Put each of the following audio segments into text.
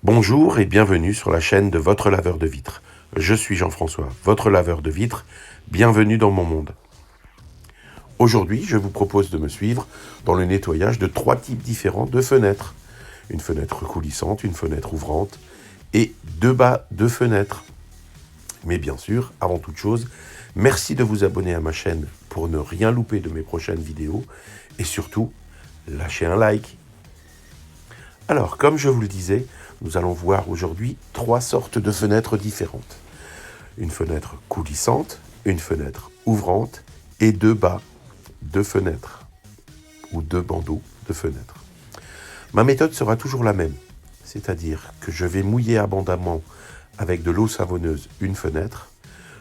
Bonjour et bienvenue sur la chaîne de votre laveur de vitres. Je suis Jean-François, votre laveur de vitres. Bienvenue dans mon monde. Aujourd'hui, je vous propose de me suivre dans le nettoyage de 3 types différents de fenêtres. Une fenêtre coulissante, une fenêtre ouvrante et 2 bas de fenêtres. Mais bien sûr, avant toute chose, merci de vous abonner à ma chaîne pour ne rien louper de mes prochaines vidéos et surtout, lâchez un like. Alors, comme je vous le disais, nous allons voir aujourd'hui 3 sortes de fenêtres différentes. Une fenêtre coulissante, une fenêtre ouvrante et 2 bas de fenêtres ou 2 bandeaux de fenêtres. Ma méthode sera toujours la même, c'est-à-dire que je vais mouiller abondamment avec de l'eau savonneuse une fenêtre,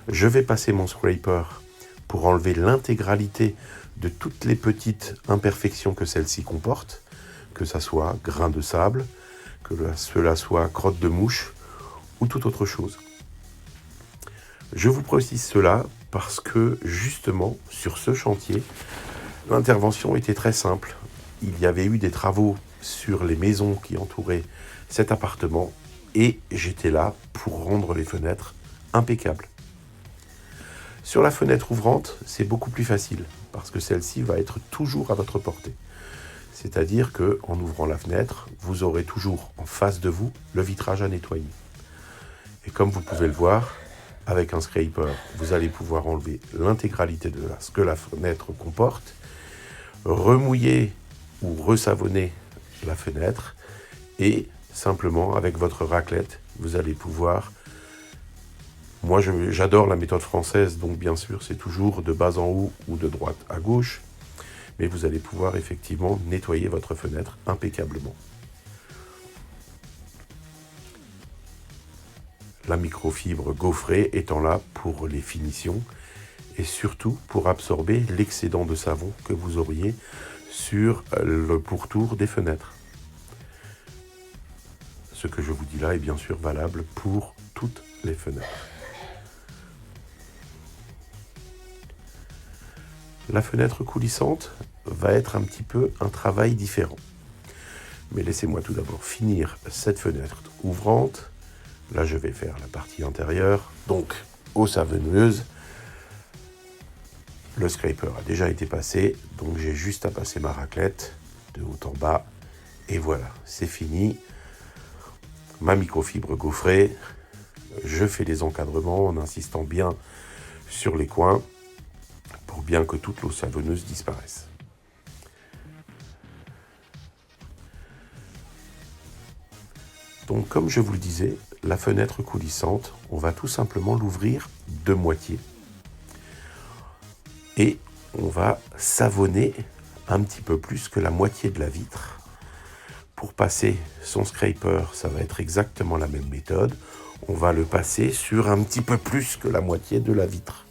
je vais passer mon scraper pour enlever l'intégralité de toutes les petites imperfections que celle-ci comporte, que ça soit grain de sable, que cela soit crotte de mouche ou toute autre chose. Je vous précise cela parce que justement sur ce chantier, l'intervention était très simple. Il y avait eu des travaux sur les maisons qui entouraient cet appartement et j'étais là pour rendre les fenêtres impeccables. Sur la fenêtre ouvrante, c'est beaucoup plus facile parce que celle-ci va être toujours à votre portée. C'est-à-dire qu'en ouvrant la fenêtre, vous aurez toujours en face de vous le vitrage à nettoyer. Et comme vous pouvez le voir, avec un scraper, vous allez pouvoir enlever l'intégralité de ce que la fenêtre comporte, remouiller ou resavonner la fenêtre et simplement avec votre raclette, vous allez pouvoir... Moi, j'adore la méthode française, donc bien sûr, c'est toujours de bas en haut ou de droite à gauche. Mais vous allez pouvoir effectivement nettoyer votre fenêtre impeccablement. La microfibre gaufrée étant là pour les finitions et surtout pour absorber l'excédent de savon que vous auriez sur le pourtour des fenêtres. Ce que je vous dis là est bien sûr valable pour toutes les fenêtres. La fenêtre coulissante va être un petit peu un travail différent. Mais laissez-moi tout d'abord finir cette fenêtre ouvrante. Là, je vais faire la partie intérieure. Donc, eau savonneuse. Le scraper a déjà été passé. Donc, j'ai juste à passer ma raclette de haut en bas. Et voilà, c'est fini. Ma microfibre gaufrée. Je fais les encadrements en insistant bien sur les coins pour bien que toute l'eau savonneuse disparaisse. Donc, comme je vous le disais, la fenêtre coulissante, on va tout simplement l'ouvrir de moitié. Et on va savonner un petit peu plus que la moitié de la vitre. Pour passer son scraper, ça va être exactement la même méthode. On va le passer sur un petit peu plus que la moitié de la vitre.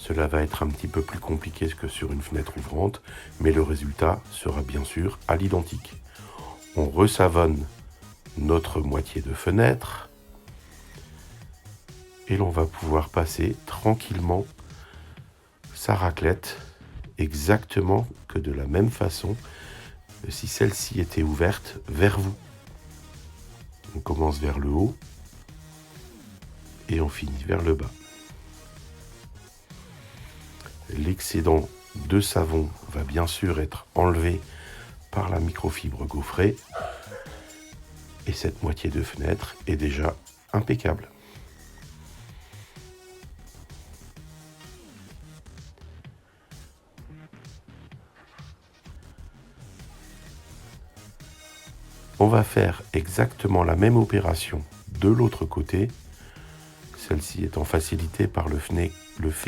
Cela va être un petit peu plus compliqué que sur une fenêtre ouvrante, mais le résultat sera bien sûr à l'identique. On resavonne notre moitié de fenêtre et l'on va pouvoir passer tranquillement sa raclette exactement que de la même façon que si celle-ci était ouverte vers vous. On commence vers le haut et on finit vers le bas. L'excédent de savon va bien sûr être enlevé par la microfibre gaufrée et cette moitié de fenêtre est déjà impeccable. On va faire exactement la même opération de l'autre côté, celle-ci étant facilitée par le fait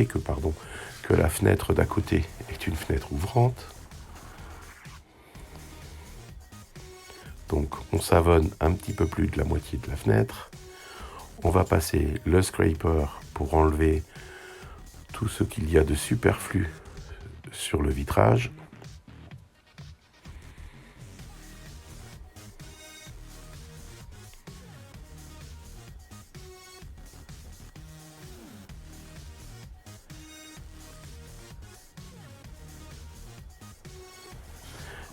que la fenêtre d'à côté est une fenêtre ouvrante. Donc on savonne un petit peu plus de la moitié de la fenêtre. On va passer le scraper pour enlever tout ce qu'il y a de superflu sur le vitrage.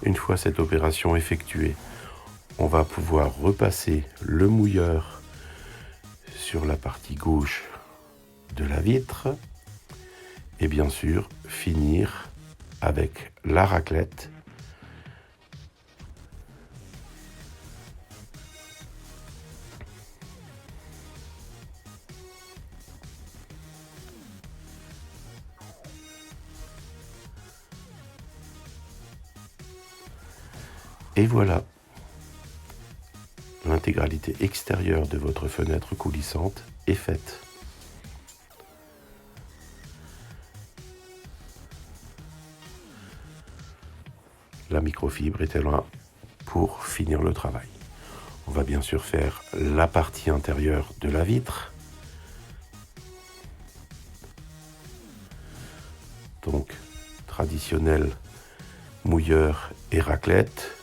Une fois cette opération effectuée, on va pouvoir repasser le mouilleur sur la partie gauche de la vitre et bien sûr finir avec la raclette et voilà, l'intégralité extérieure de votre fenêtre coulissante est faite. La microfibre était là pour finir le travail. On va bien sûr faire la partie intérieure de la vitre. Donc, traditionnel mouilleur et raclette.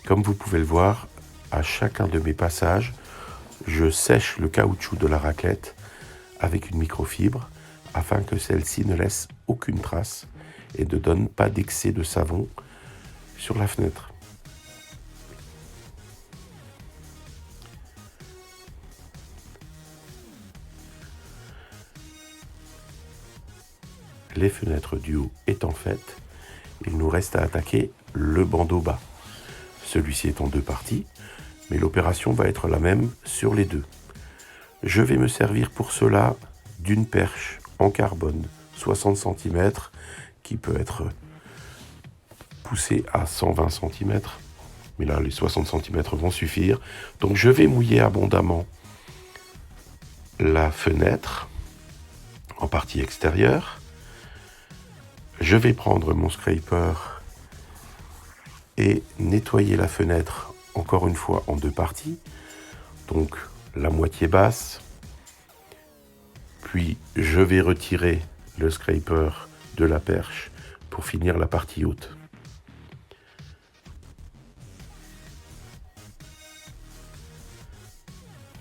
Comme vous pouvez le voir, à chacun de mes passages, je sèche le caoutchouc de la raclette avec une microfibre afin que celle-ci ne laisse aucune trace et ne donne pas d'excès de savon sur la fenêtre. Les fenêtres du haut étant faites, il nous reste à attaquer le bandeau bas. Celui-ci est en deux parties, mais l'opération va être la même sur les deux. Je vais me servir pour cela d'une perche en carbone 60 cm qui peut être poussée à 120 cm. Mais là, les 60 cm vont suffire. Donc je vais mouiller abondamment la fenêtre en partie extérieure. Je vais prendre mon scraper et nettoyer la fenêtre encore une fois en deux parties. Donc la moitié basse, puis je vais retirer le scraper de la perche pour finir la partie haute.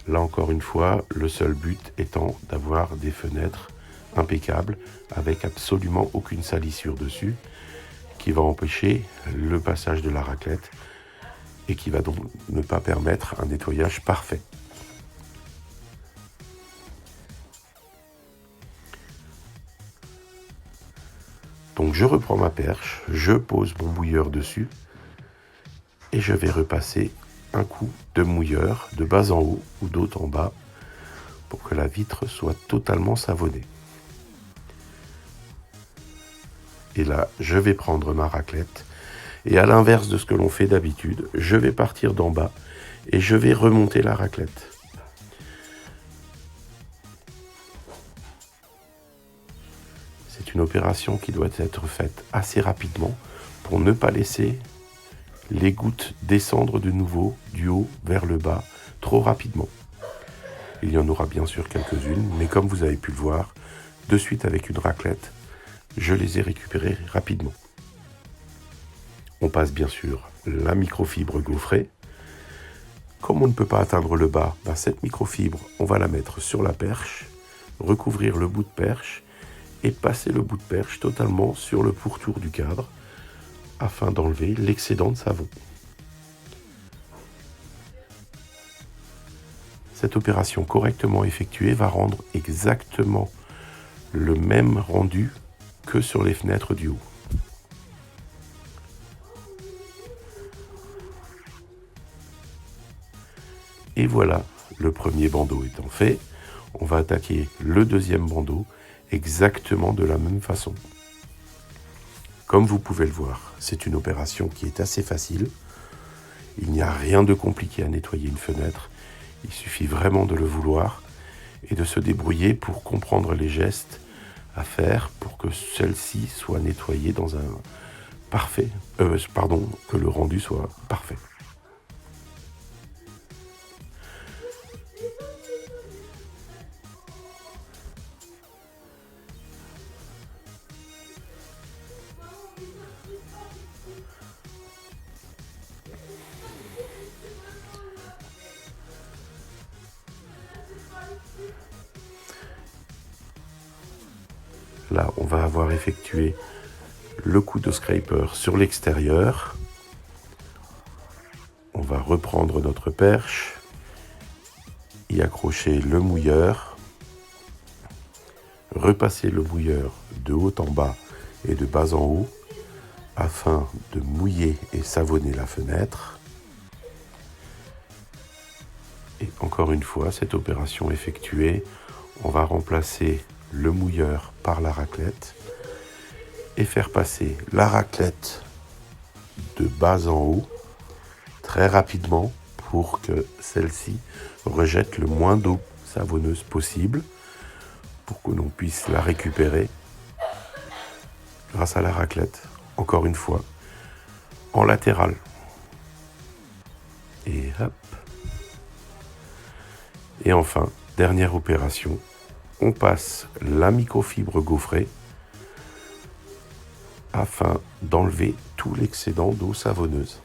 Là encore une fois, le seul but étant d'avoir des fenêtres impeccables avec absolument aucune salissure dessus qui va empêcher le passage de la raclette et qui va donc ne pas permettre un nettoyage parfait. Donc je reprends ma perche, je pose mon mouilleur dessus et je vais repasser un coup de mouilleur de bas en haut ou d'haut en bas pour que la vitre soit totalement savonnée. Et là, je vais prendre ma raclette et à l'inverse de ce que l'on fait d'habitude, je vais partir d'en bas et je vais remonter la raclette. C'est une opération qui doit être faite assez rapidement pour ne pas laisser les gouttes descendre de nouveau du haut vers le bas trop rapidement. Il y en aura bien sûr quelques-unes, mais comme vous avez pu le voir, de suite avec une raclette, je les ai récupérées rapidement. On passe bien sûr la microfibre gaufrée. Comme on ne peut pas atteindre le bas, cette microfibre, on va la mettre sur la perche, recouvrir le bout de perche et passer le bout de perche totalement sur le pourtour du cadre afin d'enlever l'excédent de savon. Cette opération correctement effectuée va rendre exactement le même rendu que sur les fenêtres du haut. Et voilà, le premier bandeau étant fait, on va attaquer le deuxième bandeau exactement de la même façon. Comme vous pouvez le voir, c'est une opération qui est assez facile. Il n'y a rien de compliqué à nettoyer une fenêtre. Il suffit vraiment de le vouloir et de se débrouiller pour comprendre les gestes à faire pour que celle-ci soit nettoyée dans un parfait, que le rendu soit parfait. Là, on va avoir effectué le coup de scraper sur l'extérieur. On va reprendre notre perche, y accrocher le mouilleur, repasser le mouilleur de haut en bas et de bas en haut afin de mouiller et savonner la fenêtre. Et encore une fois, cette opération effectuée, on va remplacer le mouilleur par la raclette et faire passer la raclette de bas en haut très rapidement pour que celle-ci rejette le moins d'eau savonneuse possible pour que l'on puisse la récupérer grâce à la raclette, encore une fois, en latéral. Et hop. Et enfin, dernière opération, on passe la microfibre gaufrée afin d'enlever tout l'excédent d'eau savonneuse.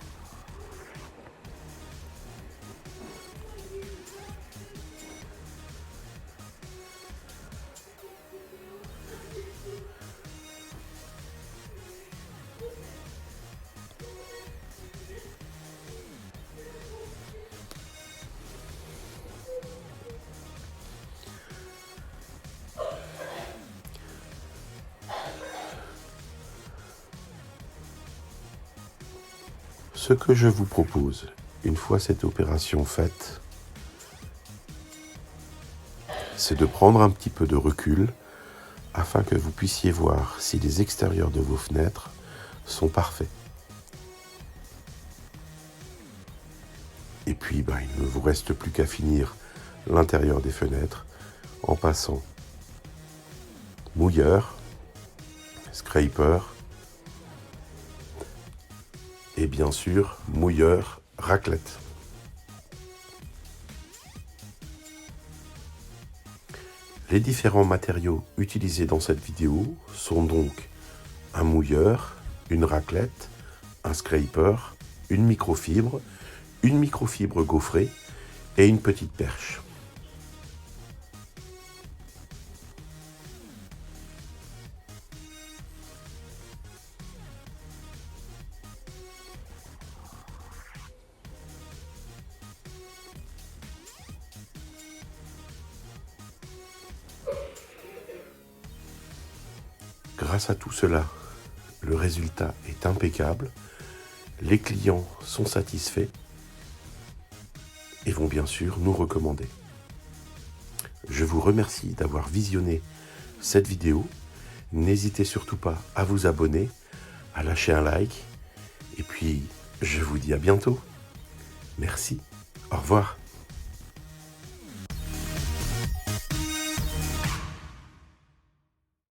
Ce que je vous propose, une fois cette opération faite, c'est de prendre un petit peu de recul afin que vous puissiez voir si les extérieurs de vos fenêtres sont parfaits. Et puis, il ne vous reste plus qu'à finir l'intérieur des fenêtres en passant mouilleur, scraper et bien sûr mouilleur, raclette. Les différents matériaux utilisés dans cette vidéo sont donc un mouilleur, une raclette, un scraper, une microfibre gaufrée et une petite perche. Grâce à tout cela, le résultat est impeccable, les clients sont satisfaits et vont bien sûr nous recommander. Je vous remercie d'avoir visionné cette vidéo. N'hésitez surtout pas à vous abonner, à lâcher un like et puis je vous dis à bientôt. Merci, au revoir.